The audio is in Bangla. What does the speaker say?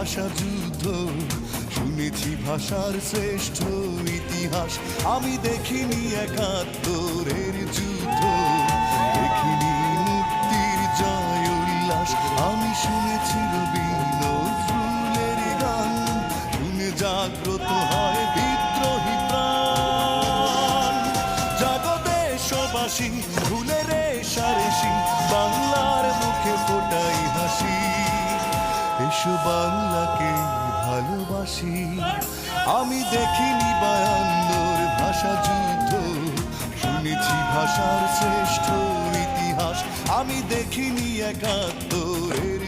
ভাষা যুদ্ধ, শুনেছি ভাষার শ্রেষ্ঠ ইতিহাস। আমি দেখিনি একাত্তরের যুদ্ধ, দেখিনি মুক্তির জয় উল্লাস। আমি শুনেছি রবি নজরুলের গান, শুনে জাগ্রত হয় বিদ্রোহী প্রাণ। জাগো দেশবাসী, ভুলে রেশারেশি, বাংলার মুখে ফোটাই হাসি। এসো বাংলাকে ভালোবাসি। আমি দেখিনি 52 ভাষা যুদ্ধ, শুনেছি ভাষার শ্রেষ্ঠ ইতিহাস। আমি দেখিনি 71